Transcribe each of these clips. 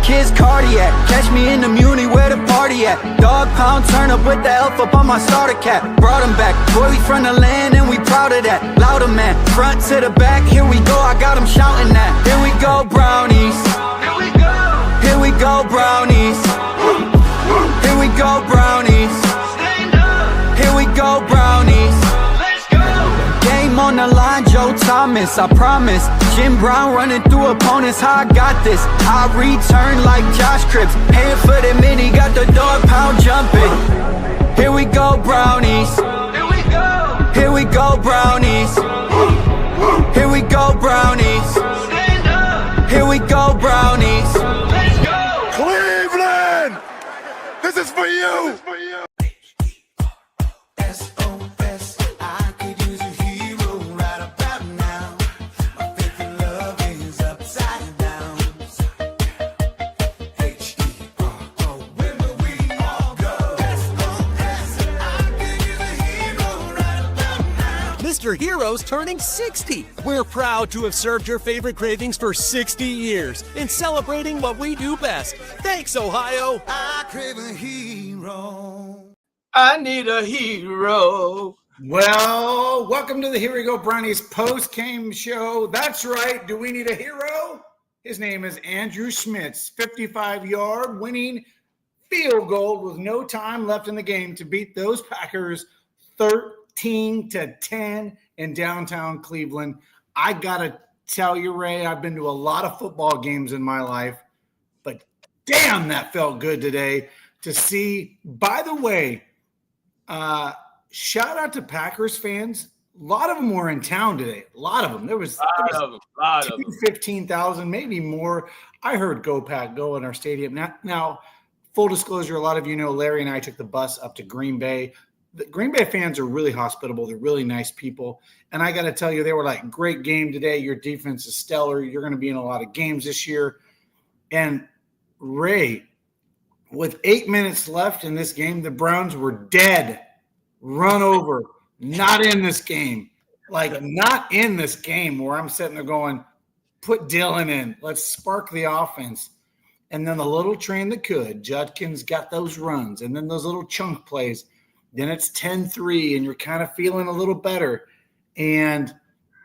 kids cardiac. Catch me in the Muni where the party at. Dog pound, turn up with the elf up on my starter cap. Brought him back, boy, we from the land and we proud of that. Louder man, front to the back, here we go, I got him shouting that. Here we go, Brownies. Here we go. Here we go, Brownies. Here we go, Brownies. Here we go, Brownies. Game on the line, Joe Thomas, I promise. Jim Brown running through opponents, how I got this. I return like Josh Cripps, hand for the mini, got the dog pound jumping. Here we go, Brownies. Here we go. Here we go, Brownies. Here we go, Brownies. Here we go, Brownies. Let's go. Cleveland! This is for you! Mr. Hero's turning 60. We're proud to have served your favorite cravings for 60 years in celebrating what we do best. Thanks, Ohio. I crave a hero. I need a hero. Well, welcome to the Here We Go Brownies post-game show. That's right. Do we need a hero? His name is Andrew Schmitz, 55-yard winning field goal with no time left in the game to beat those Packers 13-10 in downtown Cleveland. I got to tell you, Ray, I've been to a lot of football games in my life, but damn, that felt good today to see. By the way, shout out to Packers fans. A lot of them were in town today. A lot of them. There was 15,000, maybe more. I heard Go Pack Go in our stadium. Now, full disclosure, a lot of you know Larry and I took the bus up to Green Bay. The Green Bay fans are really hospitable. They're really nice people. And I got to tell you, they were like, great game today. Your defense is stellar. You're going to be in a lot of games this year. And Ray, with 8 minutes left in this game, the Browns were dead, run over, not in this game. Like, not in this game where I'm sitting there going, put Dylan in. Let's spark the offense. And then the little train that could. Judkins got those runs. And then those little chunk plays. Then it's 10-3, and you're kind of feeling a little better. And,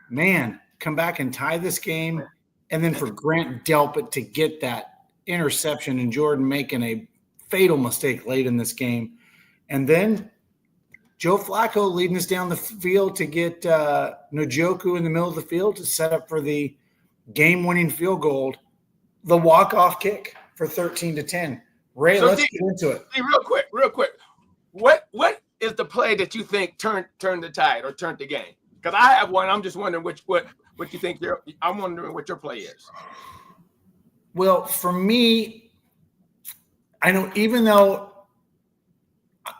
man, come back and tie this game. And then for Grant Delpit to get that interception and Jordan making a fatal mistake late in this game. And then Joe Flacco leading us down the field to get Njoku in the middle of the field to set up for the game-winning field goal, the walk-off kick for 13-10. Ray, so let's get into it. Real quick. What is the play that you think turned the tide or turned the game? Because I have one. I'm just wondering what you think. I'm wondering what your play is. Well, for me, I know even though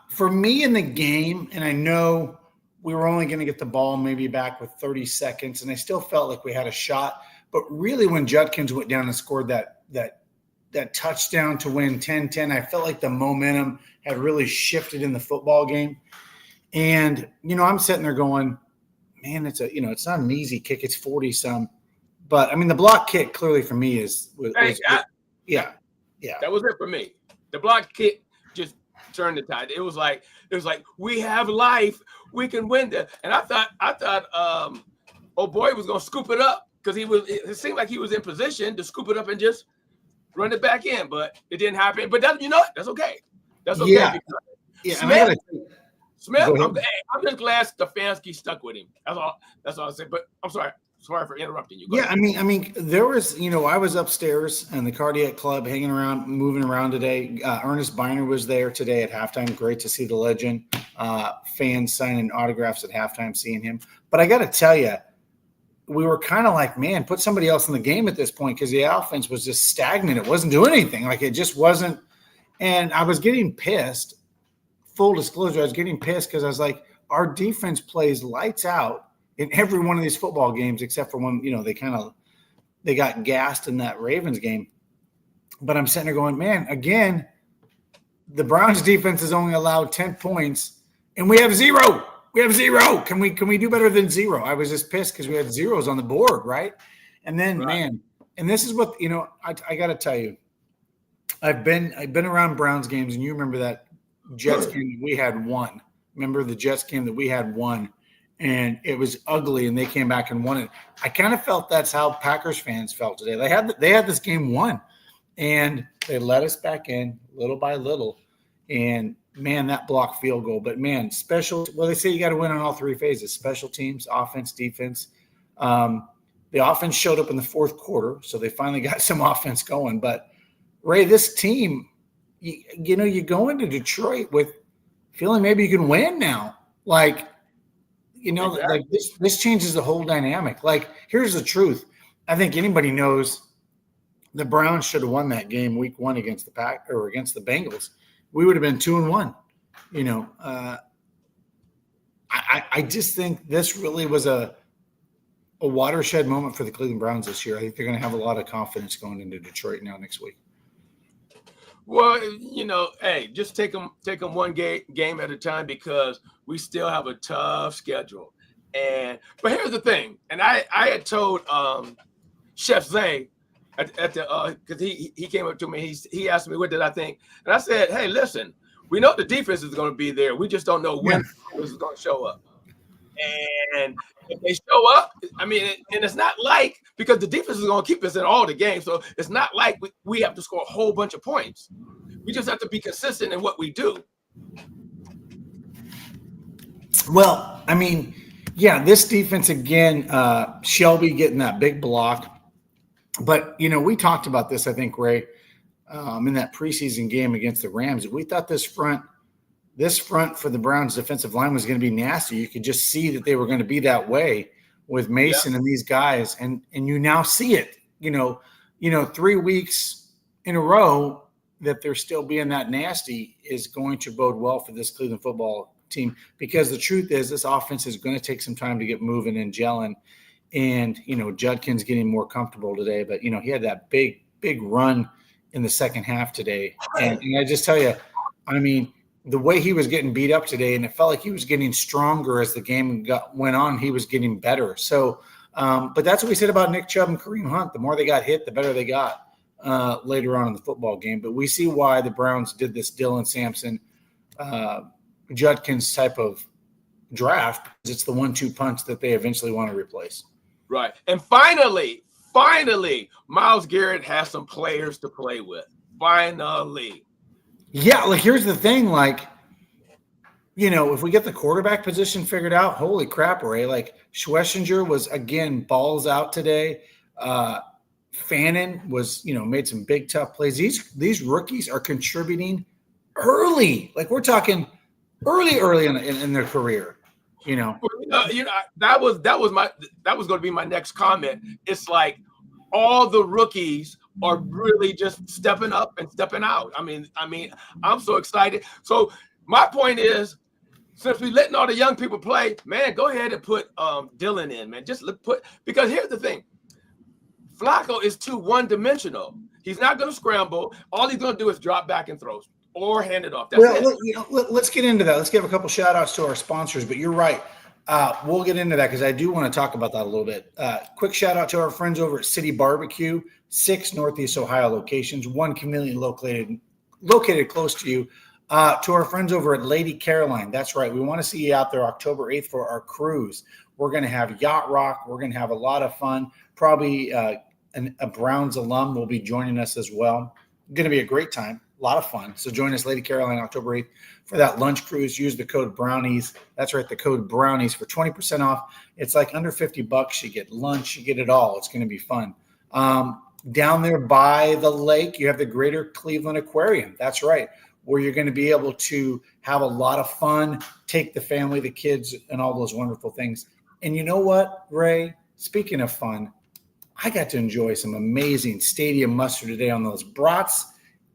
for me in the game, and I know we were only going to get the ball maybe back with 30 seconds, and I still felt like we had a shot. But really, when Judkins went down and scored that touchdown to win 10-10, I felt like the momentum had really shifted in the football game. And, I'm sitting there going, man, it's not an easy kick. It's 40-some. But, I mean, the block kick clearly for me yeah. That was it for me. The block kick just turned the tide. It was like we have life. We can win this. And I thought old boy was going to scoop it up because it seemed like he was in position to scoop it up and just run it back in, but it didn't happen. But that's okay. That's okay. Yeah. Smith, I'm just glad Stefanski stuck with him. That's all I say. But I'm sorry for interrupting you. I mean, there was, I was upstairs in the Cardiac Club hanging around, moving around today. Ernest Biner was there today at halftime. Great to see the legend. Fans signing autographs at halftime, seeing him. But I got to tell you, we were kind of like, man, put somebody else in the game at this point because the offense was just stagnant. It wasn't doing anything. Like, it just wasn't. And I was getting pissed. Full disclosure, I was getting pissed because I was like, our defense plays lights out in every one of these football games except for when, they got gassed in that Ravens game. But I'm sitting there going, man, again, the Browns defense has only allowed 10 points, and we have zero. We have zero. Can we do better than zero? I was just pissed because we had zeros on the board, right? And then, man, and this is what, I got to tell you, I've been around Browns games, and you remember that Jets game that we had won. Remember the Jets game that we had won, and it was ugly, and they came back and won it. I kind of felt that's how Packers fans felt today. They had this game won, and they let us back in little by little. And man, that blocked field goal. But man, well, they say you got to win on all three phases: special teams, offense, defense. The offense showed up in the fourth quarter, so they finally got some offense going. But Ray, this team, you go into Detroit with feeling maybe you can win now. Like, exactly. Like this changes the whole dynamic. Like, here's the truth. I think anybody knows the Browns should have won that game week 1 against against the Bengals. We would have been 2-1. I just think this really was a watershed moment for the Cleveland Browns this year. I think they're going to have a lot of confidence going into Detroit now next week. Well, hey, just take them one game at a time, because we still have a tough schedule. But here's the thing, and I had told Chef Zay at the because he came up to me, he asked me what did I think, and I said, hey, listen, we know the defense is going to be there, we just don't know when this is going to show up. And if they show up, I mean, and it's not like, because the defense is going to keep us in all the games, so it's not like we have to score a whole bunch of points. We just have to be consistent in what we do. Well, I mean, yeah, this defense again, Shelby getting that big block. But, we talked about this, I think, Ray, in that preseason game against the Rams. We thought this front for the Browns defensive line was going to be nasty. You could just see that they were going to be that way with Mason and these guys. And you now see it, 3 weeks in a row that they're still being that nasty is going to bode well for this Cleveland football team, because the truth is this offense is going to take some time to get moving and gelling. And, Judkins getting more comfortable today, but, he had that big run in the second half today. And I just tell you, I mean, the way he was getting beat up today, and it felt like he was getting stronger as the game went on, he was getting better. So, but that's what we said about Nick Chubb and Kareem Hunt. The more they got hit, the better they got later on in the football game. But we see why the Browns did this Dylan Sampson, Judkins type of draft. It's the 1-2 punch that they eventually want to replace. Right. And finally, Myles Garrett has some players to play with. Finally. Yeah, like here's the thing, if we get the quarterback position figured out, holy crap, Ray. Like Schlesinger was, again, balls out today. Fannin was, made some big, tough plays. These rookies are contributing early. Like we're talking early in their career. That was going to be my next comment. It's like all the rookies are really just stepping up and stepping out. I mean, I'm so excited. So my point is, since we're letting all the young people play, man, go ahead and put Dylan in, man. Because here's the thing. Flacco is too one-dimensional. He's not going to scramble. All he's going to do is drop back and throw or hand it off. That's it. Let's get into that. Let's give a couple shout-outs to our sponsors. But you're right. We'll get into that because I do want to talk about that a little bit. Quick shout-out to our friends over at City Barbecue, 6 Northeast Ohio locations, 1 conveniently located close to you. To our friends over at Lady Caroline. That's right. We want to see you out there October 8th for our cruise. We're going to have Yacht Rock. We're going to have a lot of fun. Probably a Browns alum will be joining us as well. Going to be a great time. A lot of fun. So join us, Lady Caroline, October 8th for that lunch cruise. Use the code Brownies. That's right, the code Brownies for 20% off. It's like under $50. You get lunch. You get it all. It's going to be fun. Down there by the lake, you have the Greater Cleveland Aquarium. That's right, where you're going to be able to have a lot of fun, take the family, the kids, and all those wonderful things. And you know what, Ray? Speaking of fun, I got to enjoy some amazing stadium mustard today on those brats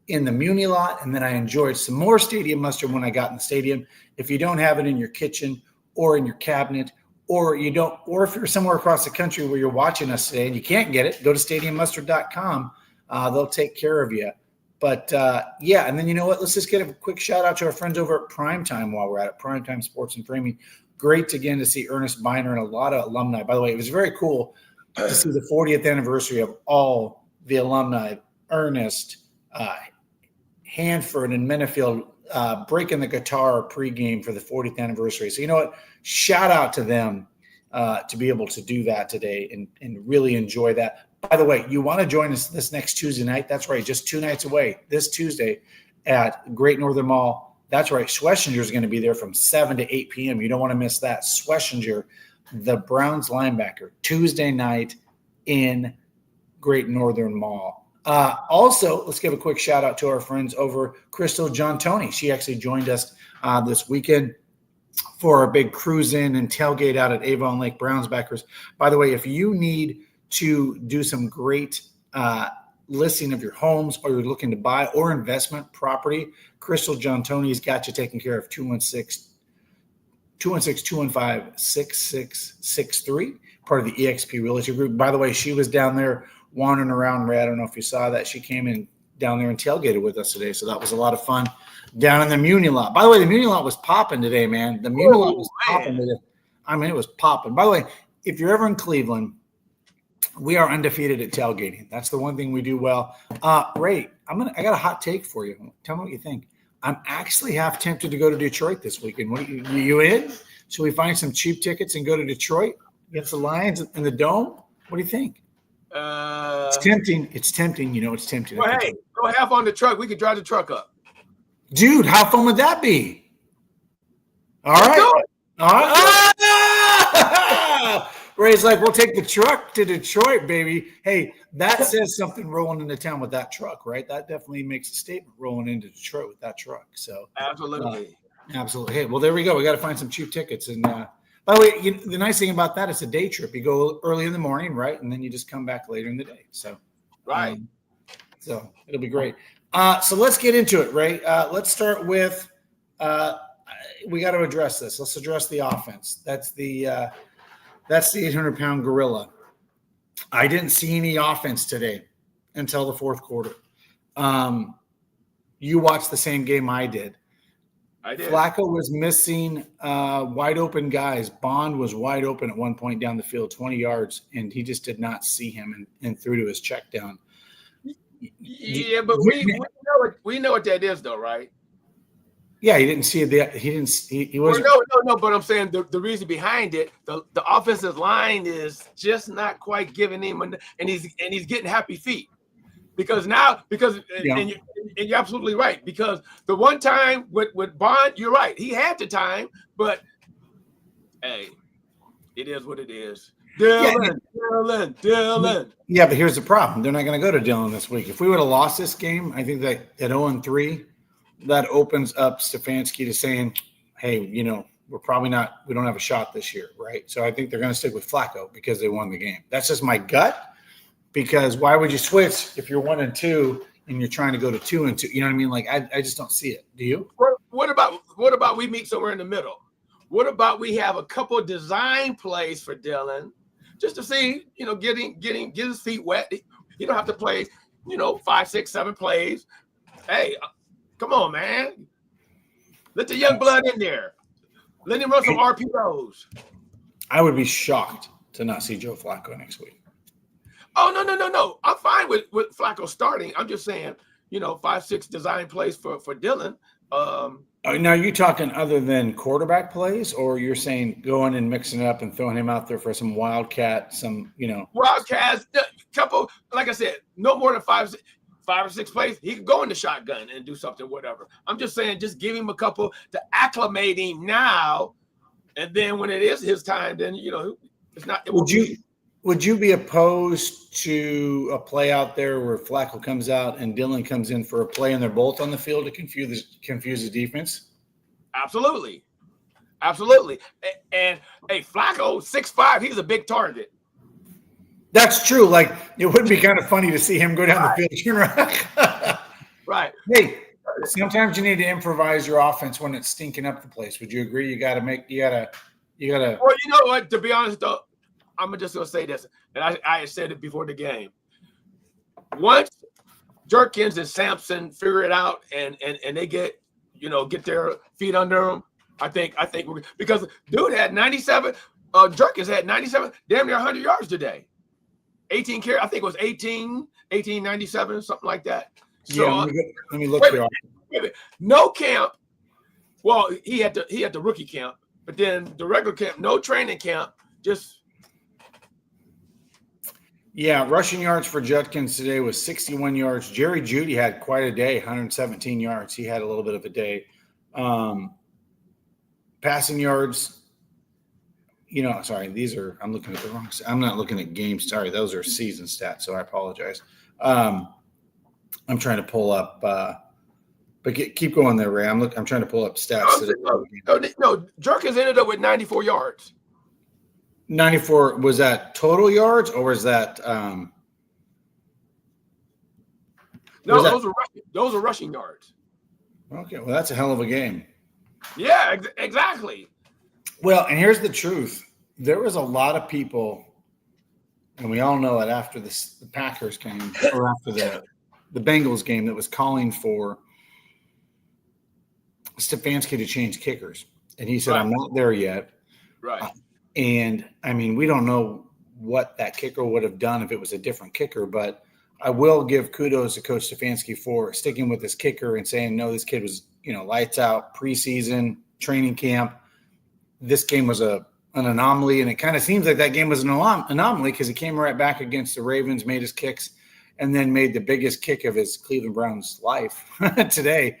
in the Muni lot, and then I enjoyed some more stadium mustard when I got in the stadium. If you don't have it in your kitchen or in your cabinet, or if you're somewhere across the country where you're watching us today and you can't get it, go to stadiummustard.com. They'll take care of you. But, and then you know what? Let's just get a quick shout-out to our friends over at Primetime while we're at it, Primetime Sports and Framing. Great, again, to see Ernest Biner and a lot of alumni. By the way, it was very cool to see the 40th anniversary of all the alumni. Ernest, Hanford and Menifee breaking the guitar pregame for the 40th anniversary. So you know what? Shout out to them to be able to do that today and really enjoy that. By the way, you want to join us this next Tuesday night? That's right, just 2 nights away. This Tuesday at Great Northern Mall. That's right. Schlesinger is going to be there from 7 to 8 p.m. You don't want to miss that. Schlesinger, the Browns linebacker, Tuesday night in Great Northern Mall. Also, let's give a quick shout out to our friends over Crystal John Tony. She actually joined us this weekend for a big cruise in and tailgate out at Avon Lake Browns backers. By the way, if you need to do some great listing of your homes, or you're looking to buy or investment property, Crystal John Tony's got you taken care of. 216-215-6663, part of the EXP Realty Group. By the way, she was down there wandering around. Ray, I don't know if you saw that. She came in down there and tailgated with us today, so that was a lot of fun down in the Muni lot. By the way, the Muni lot was popping today, man. The Muni lot was popping today. I mean, it was popping. By the way, if you're ever in Cleveland, we are undefeated at tailgating. That's the one thing we do well. Ray, I got a hot take for you. Tell me what you think. I'm actually half tempted to go to Detroit this weekend. What you in? Should we find some cheap tickets and go to Detroit against the Lions in the Dome? What do you think? It's tempting. It's tempting. You know, it's tempting. Well, hey, go half on the truck. We could drive the truck up. Dude, how fun would that be? All right. All right. Ah! Ray's like, we'll take the truck to Detroit, baby. Hey, that says something rolling into town with that truck, right? That definitely makes a statement rolling into Detroit with that truck. So absolutely. Absolutely. Hey, well, there we go. We got to find some cheap tickets. And by the way, the nice thing about that, it's a day trip. You go early in the morning, right? And then you just come back later in the day. So, right. So it'll be great. So let's get into it, Ray. Let's start with, we got to address this. Let's address the offense. That's the 800-pound gorilla. I didn't see any offense today until the fourth quarter. You watched the same game I did. I did. Flacco was missing wide open guys. Bond was wide open at one point down the field, 20 yards, and he just did not see him and threw to his check down. Yeah, but we know what that is, though, right? Yeah, he didn't see it. He wasn't. No. But I'm saying the reason behind it, the offensive line is just not quite giving him, and he's getting happy feet because and you're absolutely right, because the one time with Bond, you're right, he had the time, but hey, it is what it is. Dylan. Yeah, but here's the problem: they're not going to go to Dylan this week. If we would have lost this game, I think that at 0-3. That opens up Stefanski to saying, hey, you know, we don't have a shot this year, right? So I think they're going to stick with Flacco because they won the game. That's just my gut, because why would you switch if you're 1-2 and you're trying to go to 2-2? You know what I mean? Like, I just don't see it. Do you? What about we meet somewhere in the middle? What about we have a couple of design plays for Dylan just to see, you know, get his feet wet. You don't have to play, 5, 6, 7 plays. Hey, come on, man. Let the young blood in there. Let him run some RPOs. I would be shocked to not see Joe Flacco next week. Oh, no. I'm fine with Flacco starting. I'm just saying, 5, 6 design plays for Dylan. Now, you talking other than quarterback plays, or you're saying going and mixing it up and throwing him out there for some wildcat, Wildcats, couple, like I said, no more than 5 or 6 plays, he could go in the shotgun and do something, whatever. I'm just saying, just give him a couple to acclimate him now, and then when it is his time, then it's not. Would you be opposed to a play out there where Flacco comes out and Dylan comes in for a play and they're both on the field to confuse the defense? Absolutely. And hey, Flacco, 6'5", he's a big target. That's true. Like, it would be kind of funny to see him go down the field. Right. Hey, sometimes you need to improvise your offense when it's stinking up the place. Would you agree? You got to. Well, you know what? To be honest, though, I'm just going to say this, and I said it before the game. Once Jerkins and Sampson figure it out and they get their feet under them, I think we're, because dude had 97. Jerkins had 97, damn near 100 yards today. 18 carry, I think it was 1897, something like that. So Yeah, let me look wait, here. wait a minute. No camp. Well, he had the rookie camp, but then the regular camp, no training camp, just Yeah, rushing yards for Judkins today was 61 yards. Jerry Jeudy had quite a day, 117 yards. He had a little bit of a day. Passing yards, sorry, I'm looking at the wrong. I'm not looking at games. Sorry, those are season stats, so I apologize. I'm trying to pull up, but keep going there, Ray. I'm trying to pull up stats. no. Jerkins ended up with 94 yards. 94, was that total yards or was that No, those are rushing yards. okay, well, that's a hell of a game. Yeah, exactly. Well, and here's the truth. There was a lot of people, and we all know that after the Packers game or after the Bengals game, that was calling for Stefanski to change kickers. And he said, Right. I'm not there yet. Right. And I mean, we don't know what that kicker would have done if it was a different kicker, but I will give kudos to Coach Stefanski for sticking with this kicker and saying, no, this kid was, lights out, preseason, training camp. This game was an anomaly, and it kind of seems like that game was an anomaly because he came right back against the Ravens, made his kicks, and then made the biggest kick of his Cleveland Browns life today.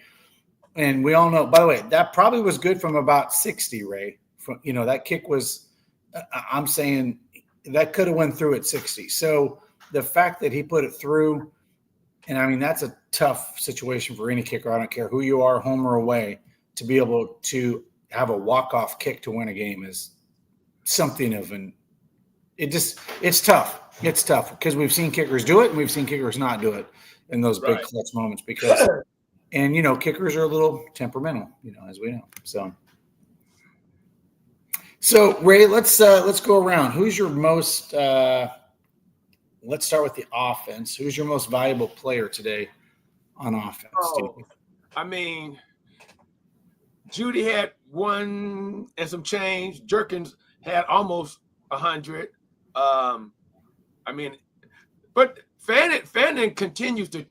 And we all know, by the way, that probably was good from about 60, Ray. That kick was – I'm saying that could have went through at 60. So the fact that he put it through, and I mean, that's a tough situation for any kicker. I don't care who you are, home or away, to be able to have a walk-off kick to win a game is something of it's tough. It's tough because we've seen kickers do it and we've seen kickers not do it in those big clutch moments because, and, kickers are a little temperamental, as we know. So Ray, let's go around. Who's your most let's start with the offense. Who's your most valuable player today on offense? I mean, Jeudy had 1 and some change. Jerkins had almost 100. But Fannin continues to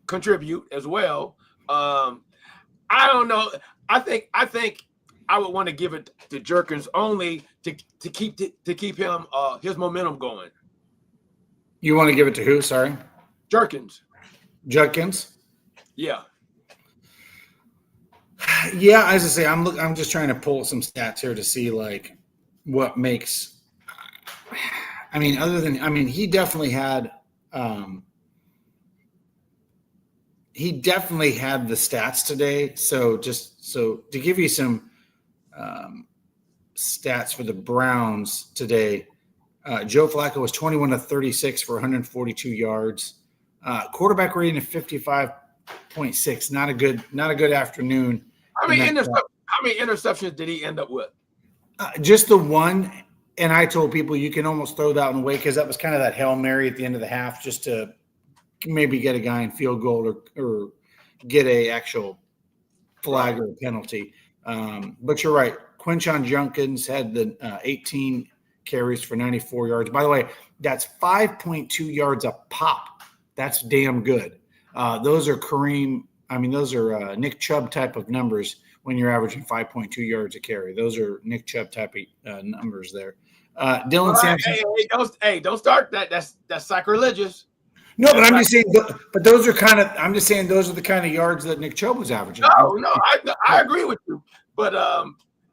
contribute as well. I don't know. I think I would want to give it to Jerkins only to keep him his momentum going. You want to give it to who? Sorry, Judkins. Yeah. Yeah, as I say, I'm just trying to pull some stats here to see like what makes. I mean, he definitely had the stats today. So to give you some stats for the Browns today, Joe Flacco was 21 of 36 for 142 yards, quarterback rating of 55.6. Not a good afternoon. How many interceptions did he end up with? Just the one. And I told people you can almost throw that one away because that was kind of that Hail Mary at the end of the half just to maybe get a guy in field goal or get a actual flag or a penalty. But you're right. Quinshon Judkins had the 18 carries for 94 yards. By the way, that's 5.2 yards a pop. That's damn good. Those are Nick Chubb type of numbers when you're averaging 5.2 yards a carry. Those are Nick Chubb type of numbers there. Dylan Sampson. Don't start that. That's sacrilegious. No, but I'm just saying. But those are I'm just saying those are the kind of yards that Nick Chubb was averaging. No, I agree with you. But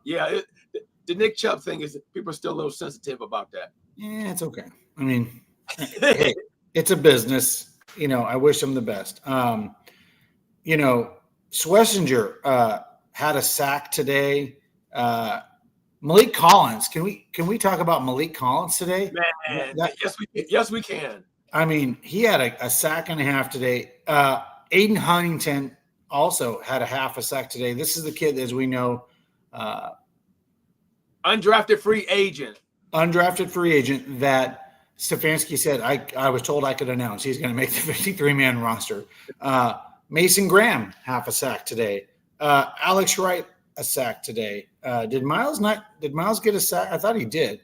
the Nick Chubb thing is people are still a little sensitive about that. Yeah, it's okay. I mean, hey, it's a business. I wish him the best. Schlesinger had a sack today. Malik Collins. Can we talk about Malik Collins today? Man, yes, we can. I mean, he had a sack and a half today. Aiden Huntington also had a half a sack today. This is the kid, as we know, undrafted free agent that Stefanski said, I was told I could announce he's going to make the 53-man roster. Mason Graham, half a sack today. Alex Wright, a sack today. Did Miles get a sack? I thought he did.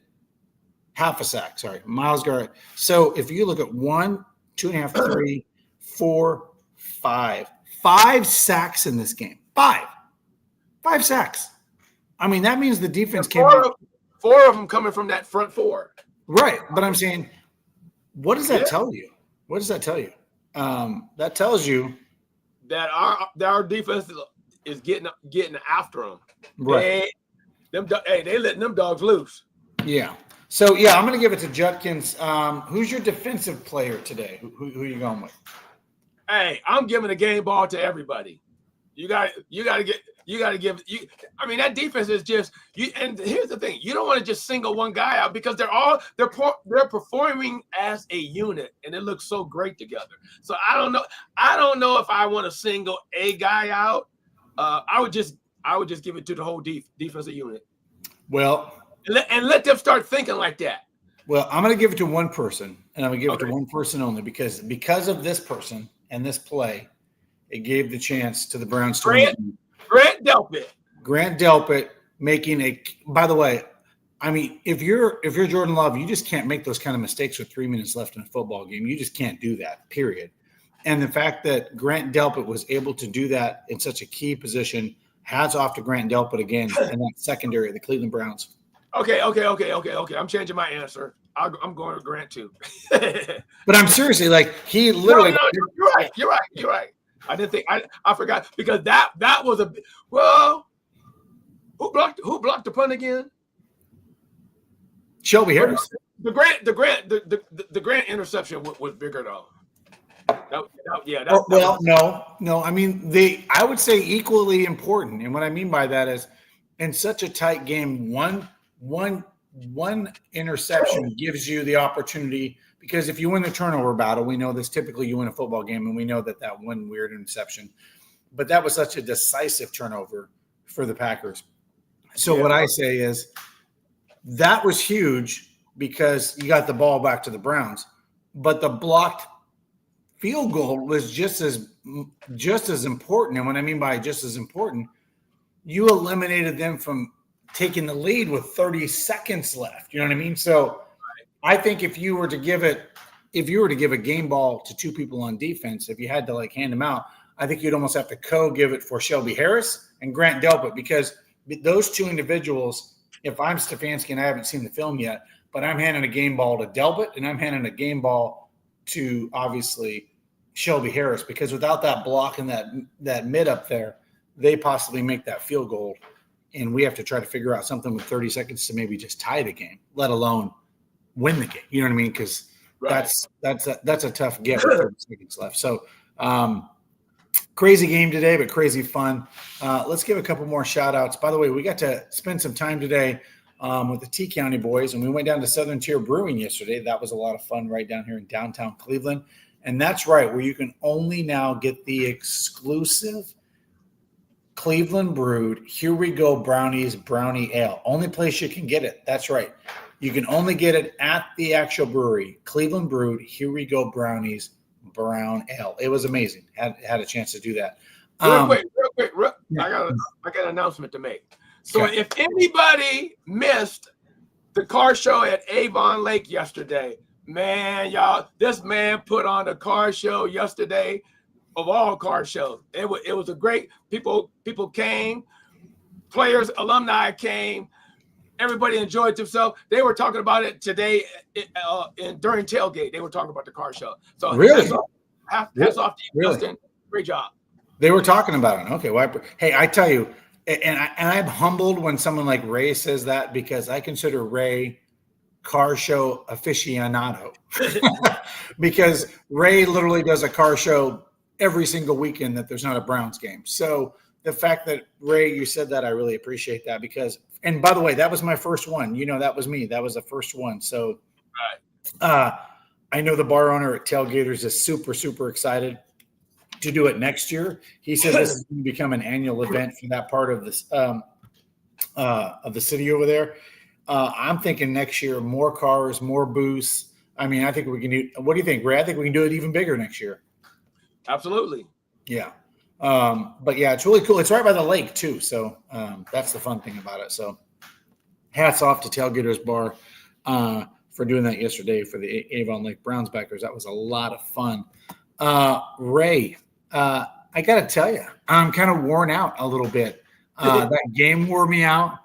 Half a sack, sorry. Miles Garrett. So if you look at 1, 2.5, 3, 4, Five sacks in this game. Five sacks. I mean, that means the defense came in. Four of them coming from that front four. Right. But I'm saying, what does that tell you? What does that tell you? That tells you that our defense is getting after them. Right. They letting them dogs loose. Yeah. So, yeah, I'm going to give it to Judkins. Who's your defensive player today? Who are you going with? Hey, I'm giving the game ball to everybody. You got to give. I mean, that defense is just you. And here's the thing: you don't want to just single one guy out because they're performing as a unit, and it looks so great together. So I don't know if I want to single a guy out. I would just give it to the whole defensive unit. Well, and let them start thinking like that. Well, I'm going to give it to one person, and I'm going to give it to one person only because of this person and this play, it gave the chance to the Browns to win. Grant Delpit. Grant Delpit making a. By the way, I mean, if you're Jordan Love, you just can't make those kind of mistakes with 3 minutes left in a football game. You just can't do that. Period. And the fact that Grant Delpit was able to do that in such a key position, hats off to Grant Delpit again in that secondary of the Cleveland Browns. Okay. I'm changing my answer. I'm going with Grant too. But I'm seriously like he literally. No, you're right. I didn't think I forgot because that was a well. Who blocked the punt again? Shelby Harris. The Grant interception was bigger though. No. I mean, I would say equally important. And what I mean by that is, in such a tight game, one interception gives you the opportunity, because if you win the turnover battle, we know this typically you win a football game, and we know that one weird interception. But that was such a decisive turnover for the Packers. So what I say is that was huge because you got the ball back to the Browns, but the blocked field goal was just as important. And what I mean by just as important, you eliminated them from taking the lead with 30 seconds left. You know what I mean? So I think if you were to give a game ball to two people on defense, if you had to hand them out, I think you'd almost have to give it for Shelby Harris and Grant Delpit, because those two individuals, if I'm Stefanski and I haven't seen the film yet, but I'm handing a game ball to Delpit and I'm handing a game ball to obviously Shelby Harris, because without that block and that mid up there, they possibly make that field goal. And we have to try to figure out something with 30 seconds to maybe just tie the game, let alone win the game. You know what I mean? Because that's a tough get with 30 seconds left. So crazy game today, but crazy fun. Let's give a couple more shout outs. By the way, we got to spend some time today with the T County boys, and we went down to Southern Tier Brewing yesterday. That was a lot of fun right down here in downtown Cleveland. And that's right, where you can only now get the exclusive Cleveland brewed Here We Go Brownies Brownie Ale. Only place you can get it. That's right. You can only get it at the actual brewery. Cleveland brewed Here We Go Brownies Brown Ale. It was amazing. Had a chance to do that. Real quick. I got an announcement to make. So if anybody missed the car show at Avon Lake yesterday, man, y'all, this man put on a car show yesterday. Of all car shows, it was a great. People came, players, alumni came. Everybody enjoyed themselves. They were talking about it today during tailgate. They were talking about the car show. So really, hats off to you, Justin. Great job. They were talking about it. Okay, well, hey, I tell you, and I'm humbled when someone like Ray says that, because I consider Ray car show aficionado because Ray literally does a car show every single weekend that there's not a Browns game. So the fact that, Ray, you said that, I really appreciate that, because, and by the way, that was my first one. That was me. That was the first one. So I know the bar owner at Tailgaters is super, super excited to do it next year. He said this is going to become an annual event for that part of this of the city over there. I'm thinking next year, more cars, more booths. I mean, I think we can do, what do you think, Ray? I think we can do it even bigger next year. Absolutely. Yeah. But yeah, it's really cool. It's right by the lake too. So that's the fun thing about it. So hats off to Tailgaters Bar for doing that yesterday for the Avon Lake Browns backers. That was a lot of fun. Ray, I got to tell you, I'm kind of worn out a little bit. That game wore me out.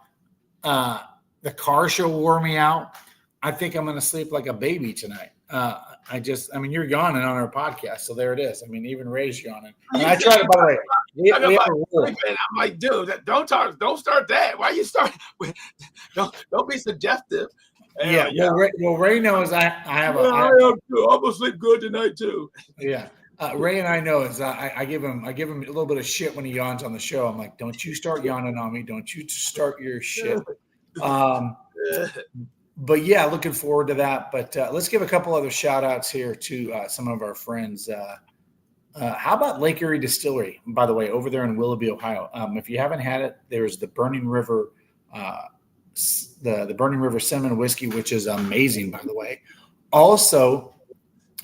The car show wore me out. I think I'm going to sleep like a baby tonight. You're yawning on our podcast, so there it is. I mean, even Ray's yawning. And I try to, by the way, we have a rule. I'm like, dude, don't start that. Why you start? Don't be suggestive. Yeah. Well, Ray knows I have a. I'm gonna sleep good tonight too. Yeah. Ray and I know is I give him a little bit of shit when he yawns on the show. I'm like, don't you start yawning on me. Don't you start your shit. But yeah, looking forward to that. But let's give a couple other shout outs here to some of our friends. How about Lake Erie Distillery, by the way, over there in Willoughby, Ohio? If you haven't had it, there's the Burning River, the Burning River Cinnamon Whiskey, which is amazing, by the way. Also,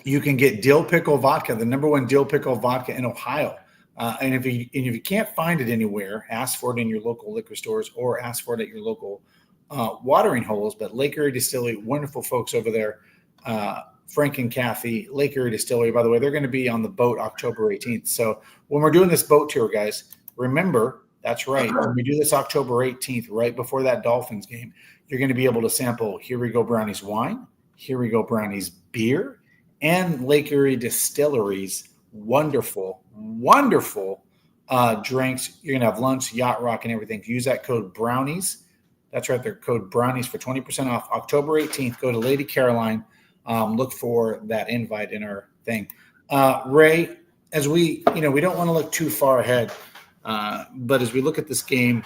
you can get dill pickle vodka, the number one dill pickle vodka in Ohio. And if you can't find it anywhere, ask for it in your local liquor stores or ask for it at your local watering holes. But Lake Erie Distillery, wonderful folks over there. Frank and Kathy, Lake Erie Distillery, by the way, they're going to be on the boat October 18th. So when we're doing this boat tour, guys, remember, that's right. When we do this October 18th, right before that Dolphins game, you're going to be able to sample Here We Go Brownies wine, Here We Go Brownies beer, and Lake Erie Distillery's wonderful drinks. You're going to have lunch, yacht rock, and everything. Use that code Brownies. That's right. Their code Brownies for 20% off. October 18th, go to Lady Caroline. Look for that invite in our thing. Ray, as we don't want to look too far ahead, but as we look at this game,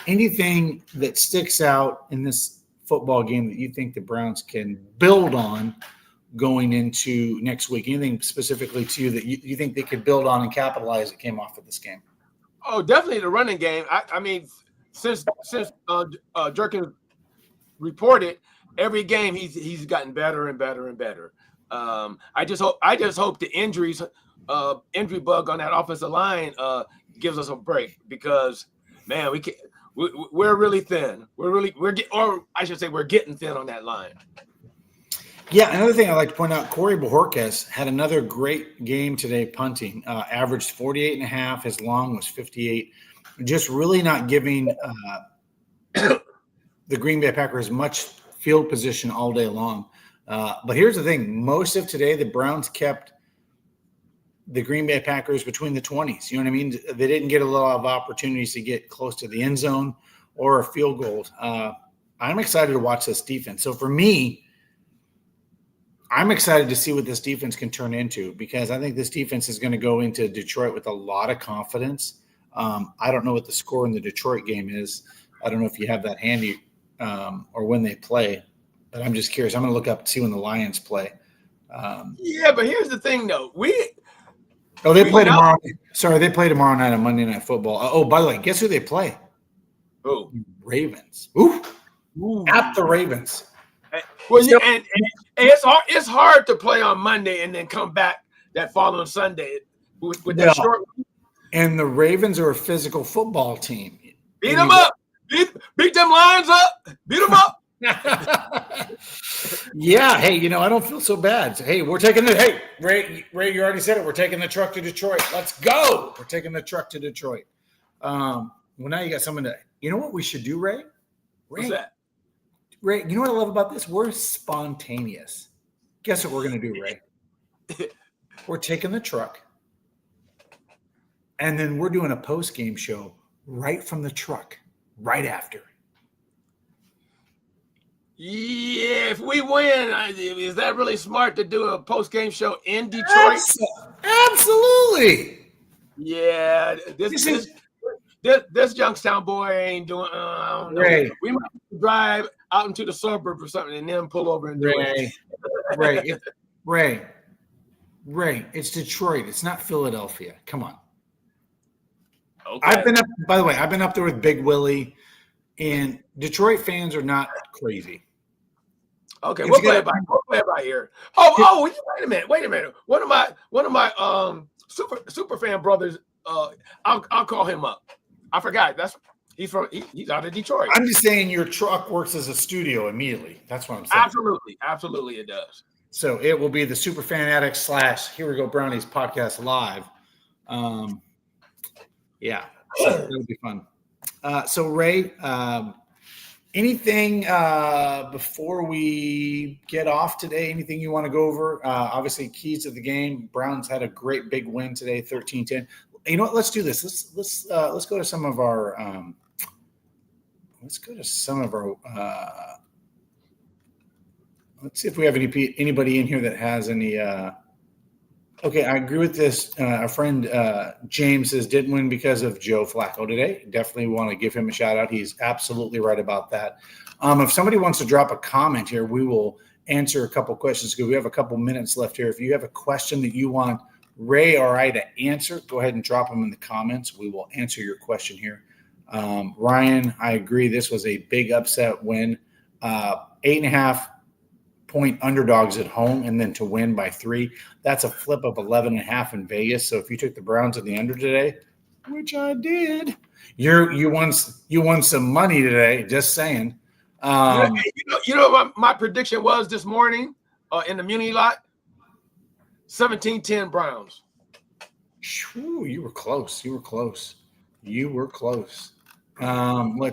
anything that sticks out in this football game that you think the Browns can build on going into next week? Anything specifically to you that you think they could build on and capitalize that came off of this game? Oh, definitely the running game. I mean, since Jerkin reported, every game he's gotten better and better and better. I just hope the injury bug on that offensive line gives us a break, because man, we're really thin. We're getting thin on that line. Yeah, another thing I'd like to point out, Corey Bojorquez had another great game today punting. Averaged 48.5. His long was 58. Just really not giving the Green Bay Packers much field position all day long. But here's the thing. Most of today, the Browns kept the Green Bay Packers between the 20s. You know what I mean? They didn't get a lot of opportunities to get close to the end zone or a field goal. I'm excited to watch this defense. So for me, I'm excited to see what this defense can turn into, because I think this defense is going to go into Detroit with a lot of confidence. I don't know what the score in the Detroit game is. I don't know if you have that handy or when they play, but I'm just curious. I'm going to look up to see when the Lions play. Yeah, but here's the thing, though. They play tomorrow. Sorry, they play tomorrow night on Monday Night Football. By the way, guess who they play? Who? Ravens. Ooh. At the Ravens. Well, yeah, and it's hard to play on Monday and then come back that following Sunday with that short. And the Ravens are a physical football team. Beat them up. Beat them Lions up. Beat them up. Yeah. Hey, I don't feel so bad. Hey, we're taking Ray, you already said it. We're taking the truck to Detroit. Let's go. We're taking the truck to Detroit. Well, now you got someone to, you know what we should do, Ray? What's that? Ray, you know what I love about this? We're spontaneous. Guess what we're going to do, Ray? We're taking the truck, and then we're doing a post-game show right from the truck, right after. Yeah, if we win, is that really smart to do a post-game show in Detroit? Absolutely. Yeah, this Youngstown boy ain't doing. I don't know. Ray. We might drive out into the suburbs or something and then pull over and do it. Ray, it's Detroit. It's not Philadelphia. Come on. Okay. By the way, I've been up there with Big Willie, and Detroit fans are not crazy. Okay, we'll play it by here. Oh, wait a minute. One of my super fan brothers. I'll call him up. I forgot. He's out of Detroit. I'm just saying your truck works as a studio immediately. That's what I'm saying. Absolutely, it does. So it will be the Super Fan Addict / Here We Go Brownies podcast live Yeah, so that'll be fun. So Ray, anything before we get off today? Anything you want to go over? Obviously, keys to the game. Browns had a great big win today, 13-10. You know what? Let's do this. Let's go to some of our let's see if we have anybody in here that has any. Okay, I agree with this. Our friend James says didn't win because of Joe Flacco today. Definitely want to give him a shout out. He's absolutely right about that. If somebody wants to drop a comment here, we will answer a couple questions because we have a couple minutes left here. If you have a question that you want Ray or I to answer, go ahead and drop them in the comments. We will answer your question here. Ryan, I agree. This was a big upset win. 8.5 point underdogs at home and then to win by 3. That's a flip of 11.5 in Vegas. So if you took the Browns at the under today, which I did, you won some money today. Just saying. You know what my prediction was this morning in the Muni lot? 17-10 Browns. Whew, you were close. Let's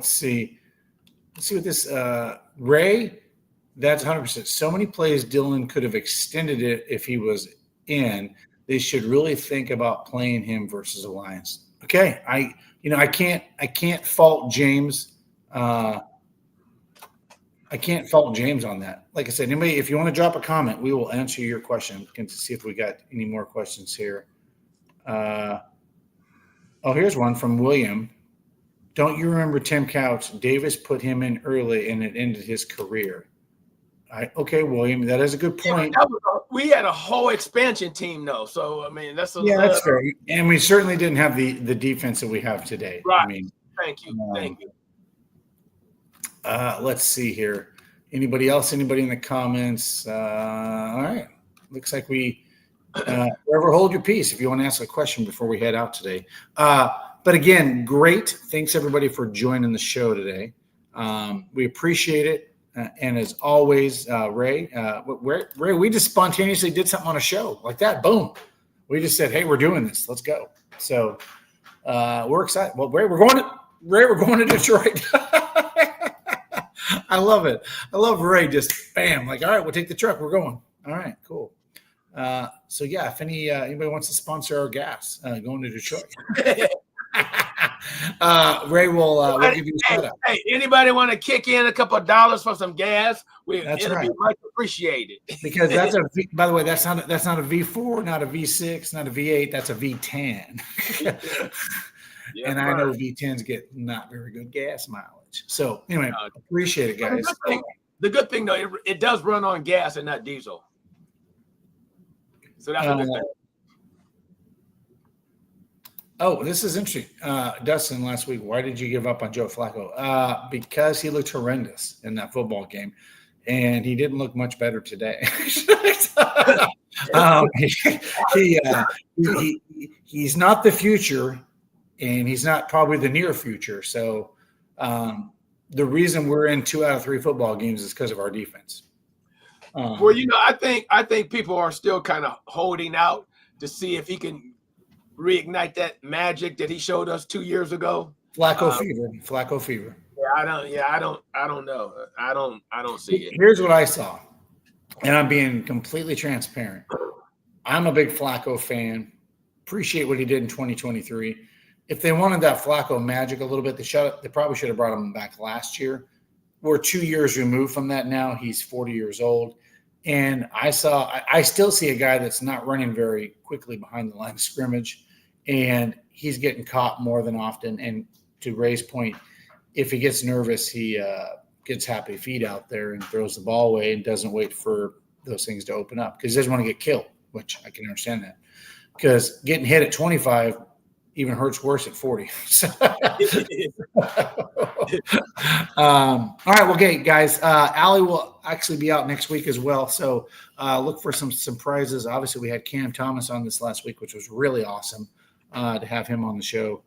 see what this Ray. That's 100%. So many plays Dylan could have extended it if he was in. They should really think about playing him versus the Lions. Okay, I can't fault James. I can't fault James on that. Like I said, anybody, if you want to drop a comment, we will answer your question. We can see if we got any more questions here. Here's one from William. Don't you remember Tim Couch? Davis put him in early and it ended his career. Okay, William, that is a good point. Yeah, we had a whole expansion team, though. So, I mean, that's that's fair. And we certainly didn't have the defense that we have today. Right. I mean, thank you. Let's see here. Anybody else? Anybody in the comments? All right. Looks like we whoever hold your peace if you want to ask a question before we head out today. But again, great. Thanks everybody for joining the show today. We appreciate it. And as always, Ray, we just spontaneously did something on a show like that. Boom. We just said, hey, we're doing this. Let's go. So we're excited. Well, Ray, we're going to Detroit. I love it. I love Ray just bam, like, all right, we'll take the truck. We're going. All right, cool. So yeah, if anybody wants to sponsor our gas going to Detroit. Ray will give you a shout out. Hey, anybody want to kick in a couple of dollars for some gas? It'll be much appreciated. Because by the way, that's not a V4, not a V6, not a V8. That's a V10. Yeah, and I know V10s get not very good gas mileage. So anyway, appreciate it, guys. The good thing though, it does run on gas and not diesel. So that's a good thing. Oh, this is interesting. Dustin, last week, why did you give up on Joe Flacco? Because he looked horrendous in that football game, and he didn't look much better today. He's not the future, and he's not probably the near future. So the reason we're in 2 out of 3 football games is because of our defense. Well, I think people are still kind of holding out to see if he can reignite that magic that he showed us 2 years ago. Flacco fever. Yeah, I don't know. I don't see it. Here's what I saw, and I'm being completely transparent. I'm a big Flacco fan. Appreciate what he did in 2023. If they wanted that Flacco magic a little bit, they probably should have brought him back last year. We're 2 years removed from that now. He's 40 years old. And I still see a guy that's not running very quickly behind the line of scrimmage, and he's getting caught more than often. And to Ray's point, if he gets nervous, he gets happy feet out there and throws the ball away and doesn't wait for those things to open up because he doesn't want to get killed, which I can understand that. Because getting hit at 25 even hurts worse at 40. All right, well, okay, guys. Allie will actually be out next week as well, so look for some prizes. Obviously, we had Cam Thomas on this last week, which was really awesome to have him on the show,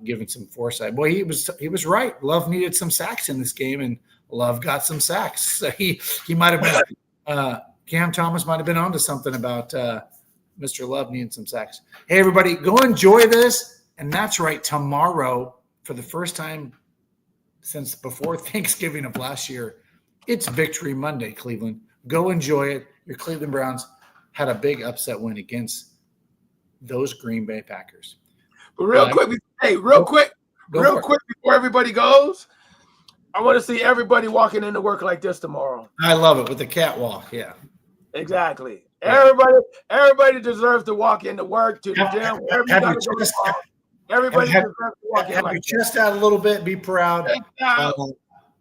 giving some foresight. Boy, he was right. Love needed some sacks in this game, and Love got some sacks. So he might have been Cam Thomas might have been onto something about Mr. Love needing some sex. Hey, everybody, go enjoy this. And that's right, tomorrow, for the first time since before Thanksgiving of last year, it's Victory Monday, Cleveland. Go enjoy it. Your Cleveland Browns had a big upset win against those Green Bay Packers. But real quick before everybody goes, I want to see everybody walking into work like this tomorrow. I love it with the catwalk. Yeah. Exactly. Everybody deserves to walk into work, to the gym. Everybody deserves to walk in have like your that. chest out a little bit. Be proud.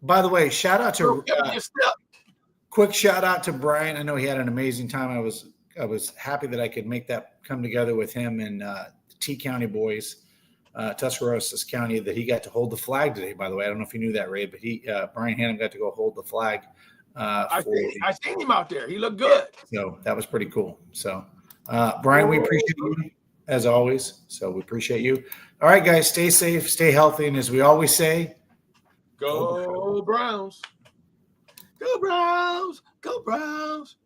By the way, shout out to quick shout out to Brian. I know he had an amazing time. I was happy that I could make that come together with him and the T County boys, Tuscarawas County, that he got to hold the flag today. By the way, I don't know if you knew that, Ray, but Brian Hannum got to go hold the flag. I seen him out there. He looked good. So that was pretty cool. So, Brian, we appreciate you as always. So we appreciate you. All right, guys, stay safe, stay healthy. And as we always say, Go Browns. Go Browns. Go Browns.